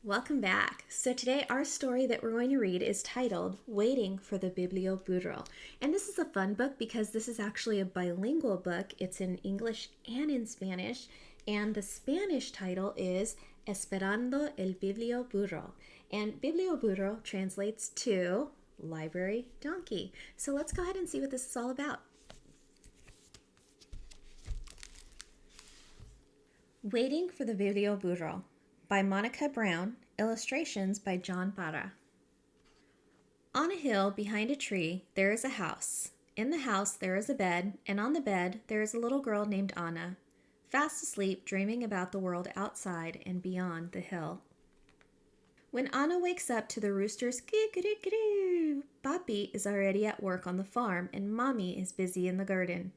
Welcome back. So today our story that we're going to read is titled Waiting for the Biblioburro. And this is a fun book because this is actually a bilingual book. It's in English and in Spanish. And the Spanish title is Esperando el Biblioburro. And Biblioburro translates to library donkey. So let's go ahead and see what this is all about. Waiting for the Biblioburro by Monica Brown, illustrations by John Parra. On a hill behind a tree, there is a house. In the house, there is a bed, and on the bed, there is a little girl named Anna, fast asleep, dreaming about the world outside and beyond the hill. When Anna wakes up to the rooster's "kee-kee-kee-kee," Papi is already at work on the farm, and Mommy is busy in the garden.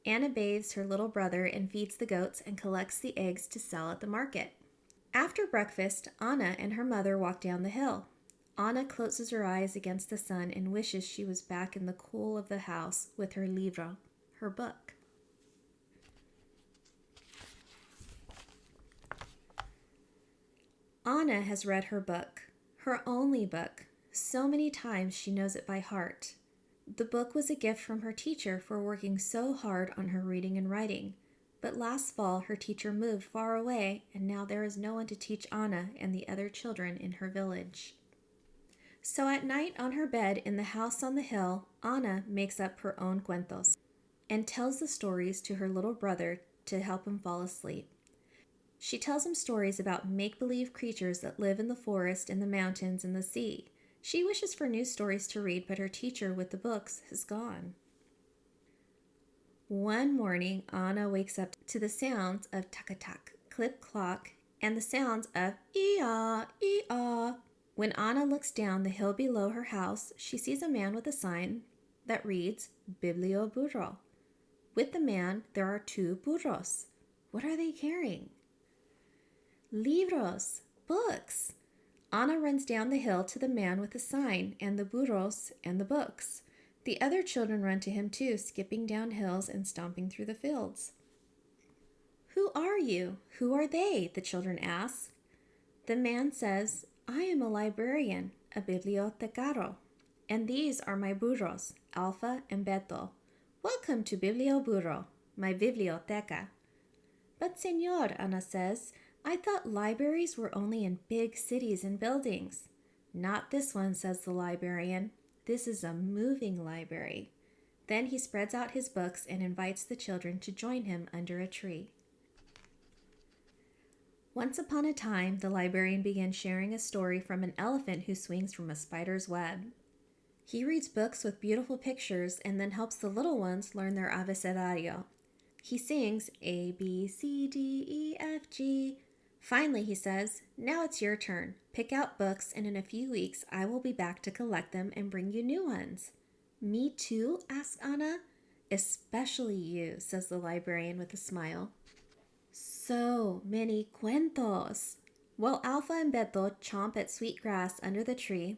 Anna bathes her little brother and feeds the goats and collects the eggs to sell at the market. After breakfast, Anna and her mother walk down the hill. Anna closes her eyes against the sun and wishes she was back in the cool of the house with her libro, her book. Anna has read her book, her only book. So many times she knows it by heart. The book was a gift from her teacher for working so hard on her reading and writing. But last fall, her teacher moved far away, and now there is no one to teach Anna and the other children in her village. So at night on her bed in the house on the hill, Anna makes up her own cuentos and tells the stories to her little brother to help him fall asleep. She tells him stories about make-believe creatures that live in the forest, in the mountains, and the sea. She wishes for new stories to read, but her teacher with the books has gone. One morning, Anna wakes up to the sounds of tak-tak, clip-clock, and the sounds of ee-ah, ee-ah. When Anna looks down the hill below her house, she sees a man with a sign that reads Biblioburro. With the man, there are two burros. What are they carrying? Libros, books. Anna runs down the hill to the man with the sign and the burros and the books. The other children run to him too, skipping down hills and stomping through the fields. Who are you? Who are they? The children ask. The man says, I am a librarian, a bibliotecaro, and these are my burros, Alpha and Beto. Welcome to Biblioburro, my biblioteca. But senor, Anna says, I thought libraries were only in big cities and buildings. Not this one, says the librarian. This is a moving library. Then he spreads out his books and invites the children to join him under a tree. Once upon a time, the librarian began sharing a story from an elephant who swings from a spider's web. He reads books with beautiful pictures and then helps the little ones learn their abecedario. He sings A, B, C, D, E, F, G. Finally, he says, now it's your turn. Pick out books, and in a few weeks, I will be back to collect them and bring you new ones. Me too? Asks Anna. Especially you, says the librarian with a smile. So many cuentos. While Alpha and Beto chomp at sweet grass under the tree,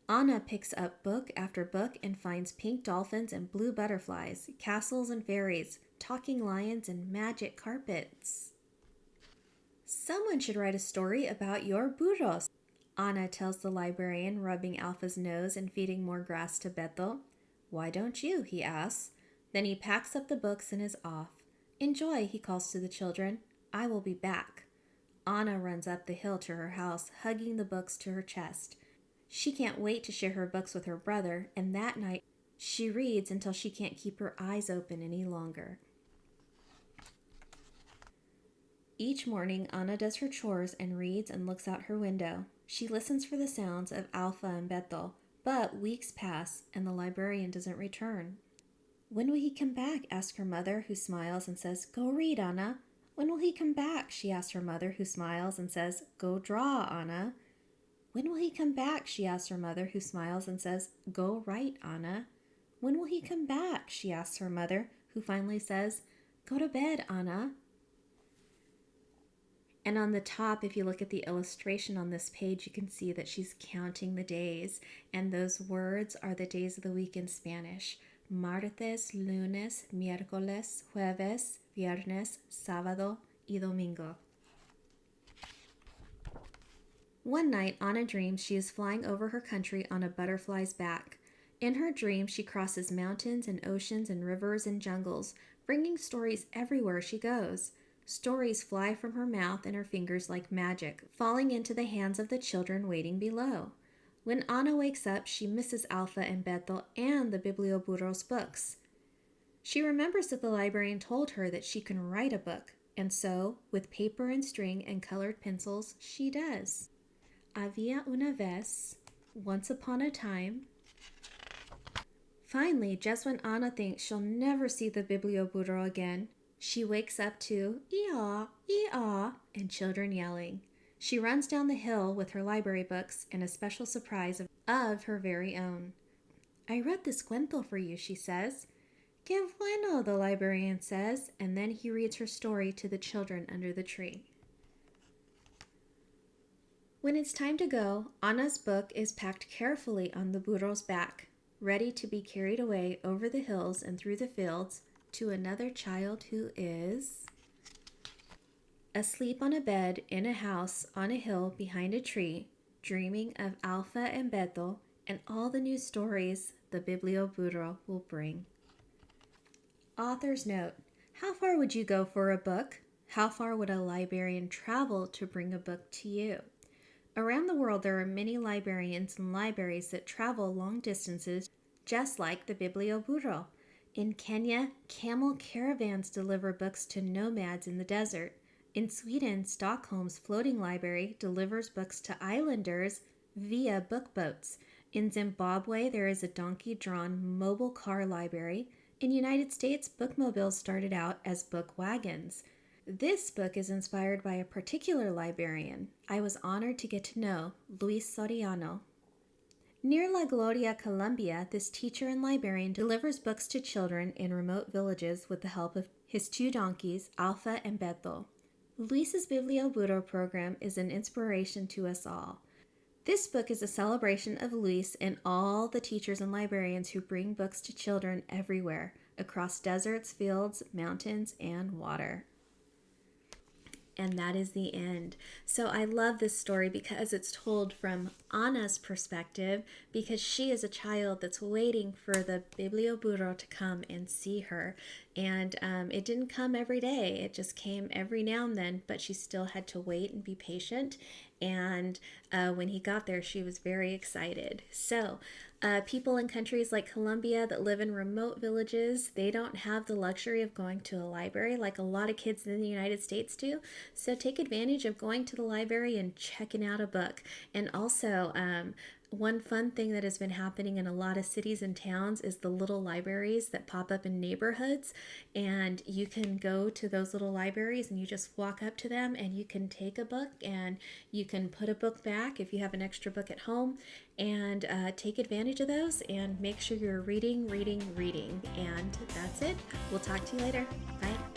Anna picks up book after book and finds pink dolphins and blue butterflies, castles and fairies, talking lions and magic carpets. Someone should write a story about your burros, Anna tells the librarian, rubbing Alpha's nose and feeding more grass to Beto. Why don't you? He asks. Then he packs up the books and is off. Enjoy, he calls to the children. I will be back. Anna runs up the hill to her house, hugging the books to her chest. She can't wait to share her books with her brother, and that night she reads until she can't keep her eyes open any longer. Each morning, Anna does her chores and reads and looks out her window. She listens for the sounds of Alpha and Beto, but weeks pass and the librarian doesn't return. When will he come back? Asks her mother, who smiles and says, Go read, Anna. When will he come back? She asks her mother, who smiles and says, Go draw, Anna. When will he come back? She asks her mother, who smiles and says, Go write, Anna. When will he come back? She asks her mother, who finally says, Go to bed, Anna. And on the top, if you look at the illustration on this page, you can see that she's counting the days. And those words are the days of the week in Spanish. Martes, lunes, miércoles, jueves, viernes, sábado, y domingo. One night, Anna dreams she is flying over her country on a butterfly's back. In her dream, she crosses mountains and oceans and rivers and jungles, bringing stories everywhere she goes. Stories fly from her mouth and her fingers like magic, falling into the hands of the children waiting below. When Anna wakes up, she misses Alpha and Bethel and the Biblioburro's books. She remembers that the librarian told her that she can write a book, and so, with paper and string and colored pencils, she does. Había una vez, once upon a time. Finally, just when Anna thinks she'll never see the Biblioburro again, she wakes up to "Ee-aw, ee-aw," and children yelling. She runs down the hill with her library books and a special surprise of her very own. "I wrote this cuento for you," she says. "Qué bueno," the librarian says, and then he reads her story to the children under the tree. When it's time to go, Anna's book is packed carefully on the burro's back, ready to be carried away over the hills and through the fields to another child who is asleep on a bed in a house on a hill behind a tree, dreaming of Alpha and Bethel and all the new stories the Biblioburro will bring. Author's note: how far would you go for a book? How far would a librarian travel to bring a book to you? Around the world, there are many librarians and libraries that travel long distances, just like the Biblioburro. In Kenya, camel caravans deliver books to nomads in the desert. In Sweden, Stockholm's floating library delivers books to islanders via book boats. In Zimbabwe, there is a donkey-drawn mobile car library. In the United States, bookmobiles started out as book wagons. This book is inspired by a particular librarian I was honored to get to know, Luis Soriano. Near La Gloria, Colombia, this teacher and librarian delivers books to children in remote villages with the help of his two donkeys, Alpha and Beto. Luis's Biblioburro program is an inspiration to us all. This book is a celebration of Luis and all the teachers and librarians who bring books to children everywhere, across deserts, fields, mountains, and water. And that is the end. So I love this story because it's told from Anna's perspective, because she is a child that's waiting for the Biblioburro to come and see her. And it didn't come every day. It just came every now and then, but she still had to wait and be patient. And when he got there, she was very excited. So people in countries like Colombia that live in remote villages, they don't have the luxury of going to a library like a lot of kids in the United States do. So take advantage of going to the library and checking out a book. And also, one fun thing that has been happening in a lot of cities and towns is the little libraries that pop up in neighborhoods. And you can go to those little libraries and you just walk up to them and you can take a book and you can put a book back if you have an extra book at home, and take advantage of those and make sure you're reading. And that's it. We'll talk to you later. Bye.